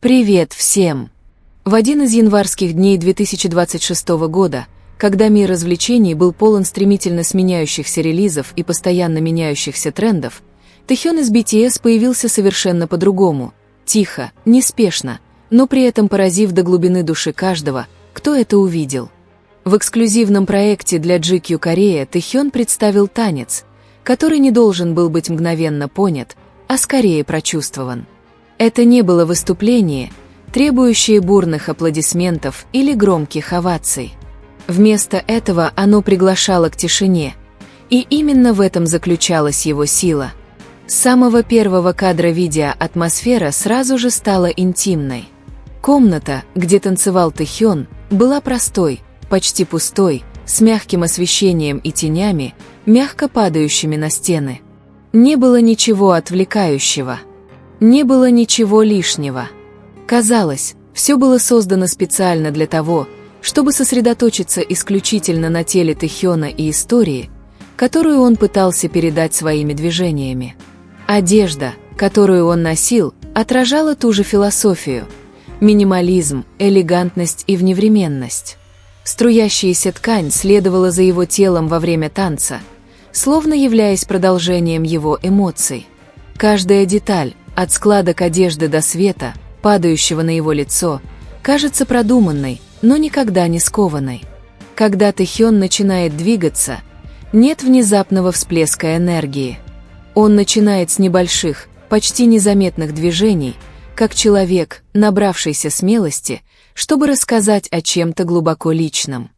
Привет всем! В один из январских дней 2026 года, когда мир развлечений был полон стремительно сменяющихся релизов и постоянно меняющихся трендов, Тэхён из BTS появился совершенно по-другому, тихо, неспешно, но при этом поразив до глубины души каждого, кто это увидел. В эксклюзивном проекте для GQ Korea Тэхён представил танец, который не должен был быть мгновенно понят, а скорее прочувствован. Это не было выступление, требующее бурных аплодисментов или громких оваций. Вместо этого оно приглашало к тишине, и именно в этом заключалась его сила. С самого первого кадра видео атмосфера сразу же стала интимной. Комната, где танцевал Тэхён, была простой, почти пустой, с мягким освещением и тенями, мягко падающими на стены. Не было ничего отвлекающего. Не было ничего лишнего. Казалось, все было создано специально для того, чтобы сосредоточиться исключительно на теле Тэхёна и истории, которую он пытался передать своими движениями. Одежда, которую он носил, отражала ту же философию – минимализм, элегантность и вневременность. Струящаяся ткань следовала за его телом во время танца, словно являясь продолжением его эмоций. Каждая деталь, от складок одежды до света, падающего на его лицо, кажется продуманной, но никогда не скованной. Когда Тэхён начинает двигаться, нет внезапного всплеска энергии. Он начинает с небольших, почти незаметных движений, как человек, набравшийся смелости, чтобы рассказать о чем-то глубоко личном.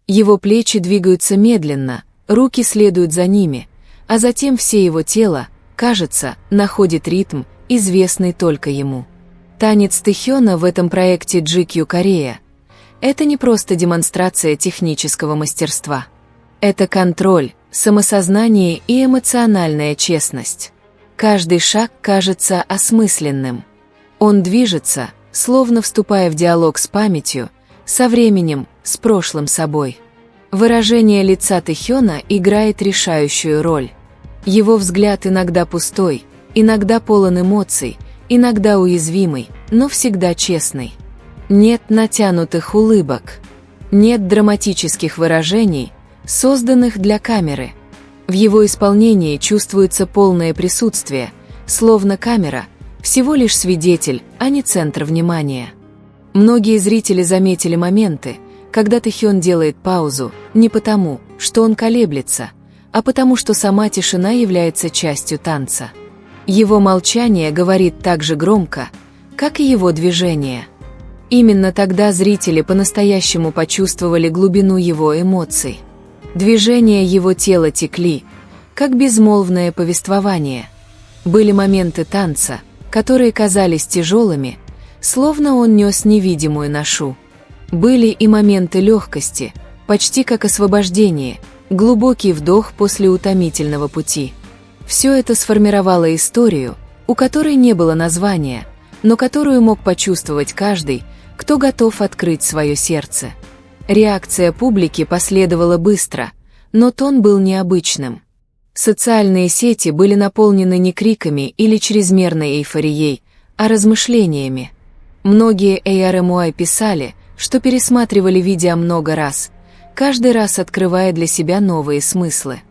Его плечи двигаются медленно, руки следуют за ними, а затем все его тело, кажется, находит ритм, известный только ему. Танец Тэхёна в этом проекте GQ Korea – это не просто демонстрация технического мастерства. Это контроль, самосознание и эмоциональная честность. Каждый шаг кажется осмысленным. Он движется, словно вступая в диалог с памятью, со временем, с прошлым собой. Выражение лица Тэхёна играет решающую роль. Его взгляд иногда пустой, иногда полон эмоций, иногда уязвимый, но всегда честный. Нет натянутых улыбок. Нет драматических выражений, созданных для камеры. В его исполнении чувствуется полное присутствие, словно камера – всего лишь свидетель, а не центр внимания. Многие зрители заметили моменты, когда Тэхён делает паузу, не потому, что он колеблется, а потому что сама тишина является частью танца. Его молчание говорит так же громко, как и его движение. Именно тогда зрители по-настоящему почувствовали глубину его эмоций. Движения его тела текли, как безмолвное повествование. Были моменты танца, которые казались тяжелыми, словно он нес невидимую ношу. Были и моменты легкости, почти как освобождение, глубокий вдох после утомительного пути. Все это сформировало историю, у которой не было названия, но которую мог почувствовать каждый, кто готов открыть свое сердце. Реакция публики последовала быстро, но тон был необычным. Социальные сети были наполнены не криками или чрезмерной эйфорией, а размышлениями. Многие ARMY писали, что пересматривали видео много раз, каждый раз открывая для себя новые смыслы.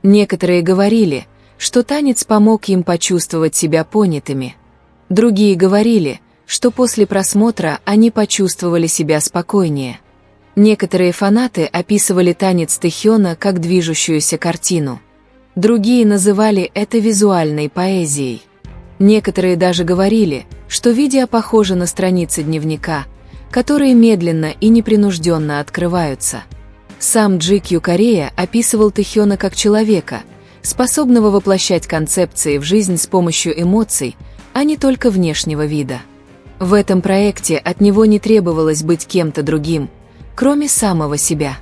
Некоторые говорили, что танец помог им почувствовать себя понятыми. Другие говорили, что после просмотра они почувствовали себя спокойнее. Некоторые фанаты описывали танец Тэхёна как движущуюся картину. Другие называли это визуальной поэзией. Некоторые даже говорили, что видео похоже на страницы дневника, которые медленно и непринужденно открываются. Сам GQ Korea описывал Тэхёна как человека, способного воплощать концепции в жизнь с помощью эмоций, а не только внешнего вида. В этом проекте от него не требовалось быть кем-то другим, кроме самого себя.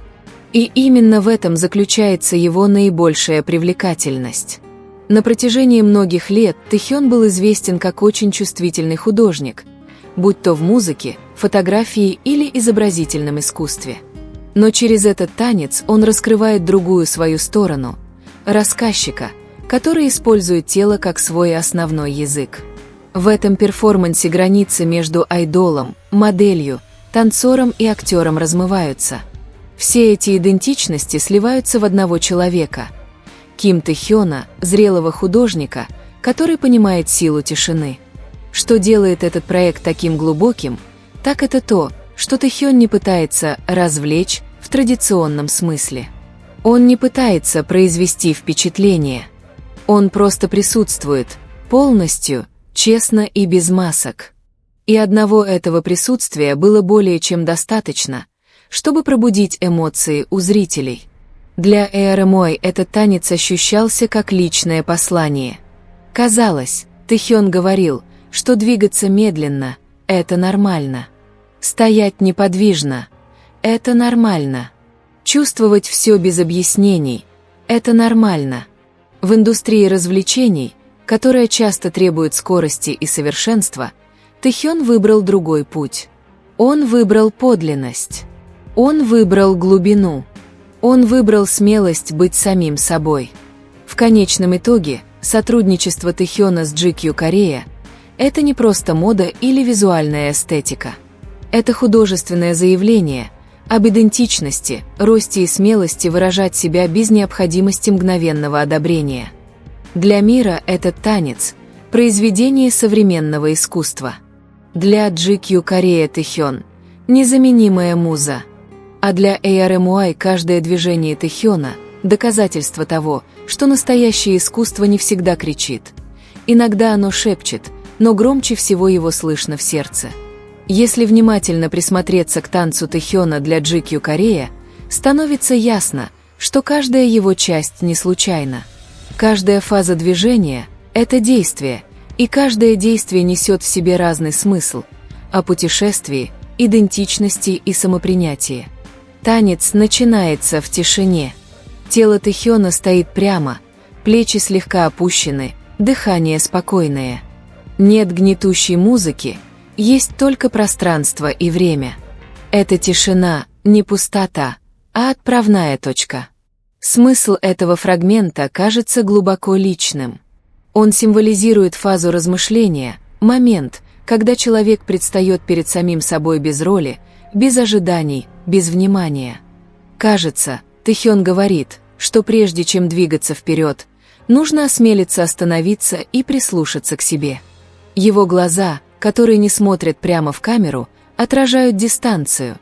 И именно в этом заключается его наибольшая привлекательность. На протяжении многих лет Тэхён был известен как очень чувствительный художник, будь то в музыке, фотографии или изобразительном искусстве. Но через этот танец он раскрывает другую свою сторону – рассказчика, который использует тело как свой основной язык. В этом перформансе границы между айдолом, моделью, танцором и актером размываются. Все эти идентичности сливаются в одного человека – Ким Тэ-хёна, зрелого художника, который понимает силу тишины. Что делает этот проект таким глубоким, так это то, что Тэ-хён не пытается развлечь в традиционном смысле. Он не пытается произвести впечатление. Он просто присутствует, полностью, честно и без масок. И одного этого присутствия было более чем достаточно, чтобы пробудить эмоции у зрителей. Для ЭРМОЙ этот танец ощущался как личное послание. Казалось, Тэ-хён говорил, что двигаться медленно – это нормально. Стоять неподвижно – это нормально. Чувствовать все без объяснений – это нормально. В индустрии развлечений, которая часто требует скорости и совершенства, Тэ-хён выбрал другой путь. Он выбрал подлинность. Он выбрал глубину. Он выбрал смелость быть самим собой. В конечном итоге, сотрудничество Тэ-хёна с GQ Korea – это не просто мода или визуальная эстетика. Это художественное заявление об идентичности, росте и смелости выражать себя без необходимости мгновенного одобрения. Для мира этот танец – произведение современного искусства. Для GQ Korea Тэ-хён – незаменимая муза. А для ЭРМОЙ каждое движение Тэ-хёна – доказательство того, что настоящее искусство не всегда кричит. Иногда оно шепчет, но громче всего его слышно в сердце. Если внимательно присмотреться к танцу Тэ-хёна для GQ Korea, становится ясно, что каждая его часть не случайна. Каждая фаза движения – это действие, и каждое действие несет в себе разный смысл – о путешествии, идентичности и самопринятии. Танец начинается в тишине. Тело Тэ-хёна стоит прямо, плечи слегка опущены, дыхание спокойное. Нет гнетущей музыки, есть только пространство и время. Это тишина, не пустота, а отправная точка. Смысл этого фрагмента кажется глубоко личным. Он символизирует фазу размышления, момент, когда человек предстает перед самим собой без роли, без ожиданий, без внимания. Кажется, Тэ-хён говорит, что прежде чем двигаться вперед, нужно осмелиться остановиться и прислушаться к себе. Его глаза, которые не смотрят прямо в камеру, отражают дистанцию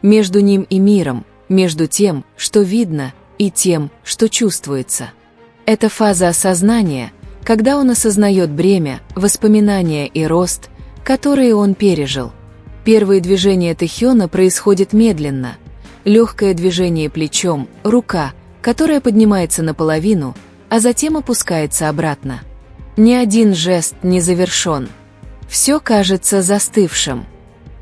между ним и миром, между тем, что видно, и тем, что чувствуется. Это фаза осознания, когда он осознает бремя, воспоминания и рост, которые он пережил. Первые движения Тэ-хёна происходят медленно. Легкое движение плечом, рука, которая поднимается наполовину, а затем опускается обратно. Ни один жест не завершен. Все кажется застывшим.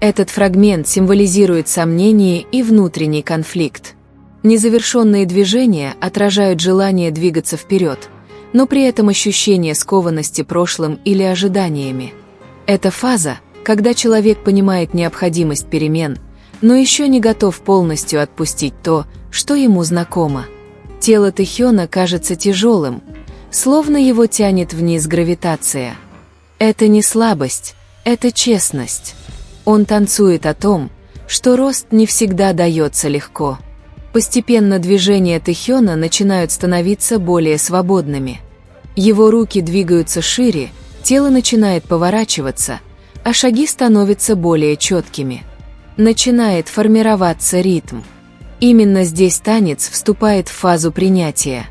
Этот фрагмент символизирует сомнение и внутренний конфликт. Незавершенные движения отражают желание двигаться вперед, но при этом ощущение скованности прошлым или ожиданиями. Это фаза, когда человек понимает необходимость перемен, но еще не готов полностью отпустить то, что ему знакомо. Тело Тэ-хёна кажется тяжелым, словно его тянет вниз гравитация. Это не слабость, это честность. Он танцует о том, что рост не всегда дается легко. Постепенно движения Тэ-хёна начинают становиться более свободными. Его руки двигаются шире, тело начинает поворачиваться, а шаги становятся более четкими. Начинает формироваться ритм. Именно здесь танец вступает в фазу принятия.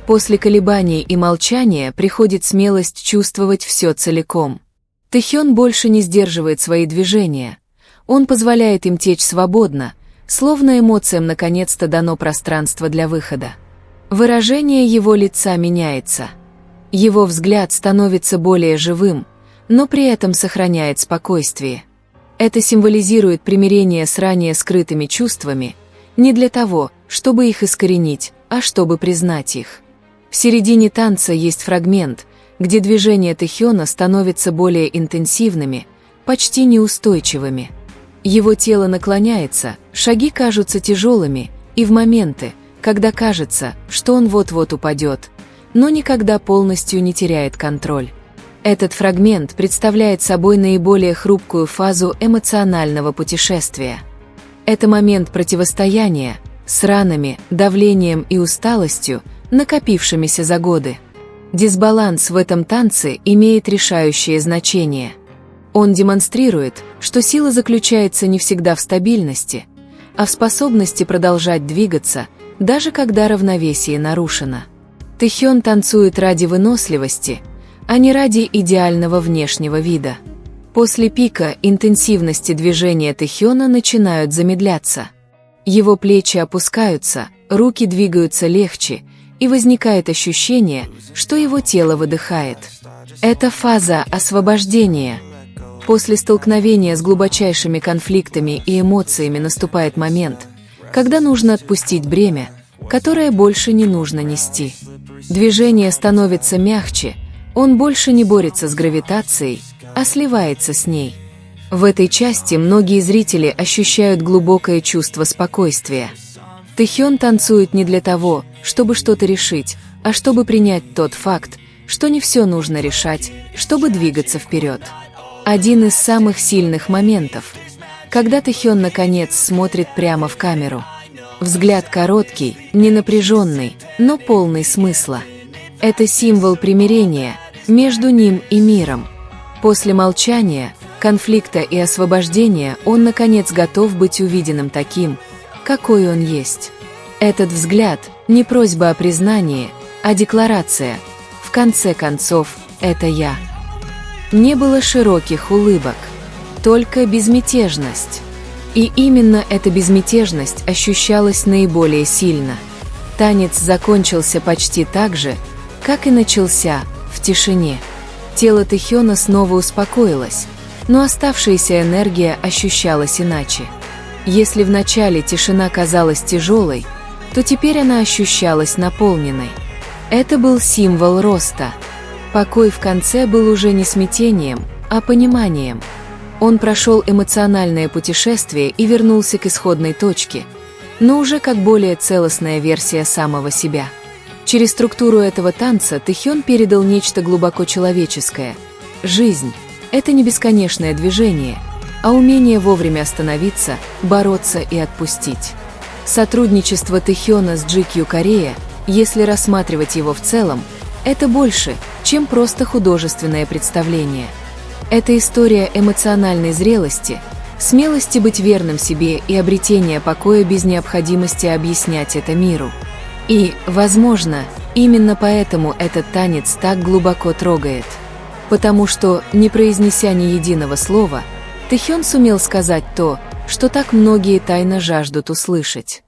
После колебаний и молчания приходит смелость чувствовать все целиком. Тэ-хён больше не сдерживает свои движения. Он позволяет им течь свободно, словно эмоциям наконец-то дано пространство для выхода. Выражение его лица меняется. Его взгляд становится более живым, но при этом сохраняет спокойствие. Это символизирует примирение с ранее скрытыми чувствами, не для того, чтобы их искоренить, а чтобы признать их. В середине танца есть фрагмент, где движения Тэ-хёна становятся более интенсивными, почти неустойчивыми. Его тело наклоняется, шаги кажутся тяжелыми, и в моменты, когда кажется, что он вот-вот упадет, но никогда полностью не теряет контроль. Этот фрагмент представляет собой наиболее хрупкую фазу эмоционального путешествия. Это момент противостояния с ранами, давлением и усталостью, накопившимися за годы. Дисбаланс в этом танце имеет решающее значение. Он демонстрирует, что сила заключается не всегда в стабильности, а в способности продолжать двигаться, даже когда равновесие нарушено. Тэхён танцует ради выносливости, а не ради идеального внешнего вида. После пика интенсивности движения Тэхёна начинают замедляться. Его плечи опускаются, руки двигаются легче, и возникает ощущение, что его тело выдыхает. Это фаза освобождения. После столкновения с глубочайшими конфликтами и эмоциями наступает момент, когда нужно отпустить бремя, которое больше не нужно нести. Движение становится мягче, он больше не борется с гравитацией, а сливается с ней. В этой части многие зрители ощущают глубокое чувство спокойствия. Тэхён танцует не для того, чтобы что-то решить, а чтобы принять тот факт, что не все нужно решать, чтобы двигаться вперед. Один из самых сильных моментов, когда Тэхён наконец смотрит прямо в камеру. Взгляд короткий, ненапряженный, но полный смысла. Это символ примирения между ним и миром. После молчания, конфликта и освобождения он наконец готов быть увиденным таким, какой он есть. Этот взгляд – не просьба о признании, а декларация. В конце концов, это я. Не было широких улыбок, только безмятежность. И именно эта безмятежность ощущалась наиболее сильно. Танец закончился почти так же, как и начался, в тишине. Тело Тэхёна снова успокоилось, но оставшаяся энергия ощущалась иначе. Если вначале тишина казалась тяжелой, то теперь она ощущалась наполненной. Это был символ роста. Покой в конце был уже не смятением, а пониманием. Он прошел эмоциональное путешествие и вернулся к исходной точке, но уже как более целостная версия самого себя. Через структуру этого танца Тэхён передал нечто глубоко человеческое. Жизнь – это не бесконечное движение, а умение вовремя остановиться, бороться и отпустить. Сотрудничество Тэхёна с GQ Korea, если рассматривать его в целом, это больше, чем просто художественное представление. Это история эмоциональной зрелости, смелости быть верным себе и обретения покоя без необходимости объяснять это миру. И, возможно, именно поэтому этот танец так глубоко трогает. Потому что, не произнеся ни единого слова, Тэхён сумел сказать то, что так многие тайно жаждут услышать.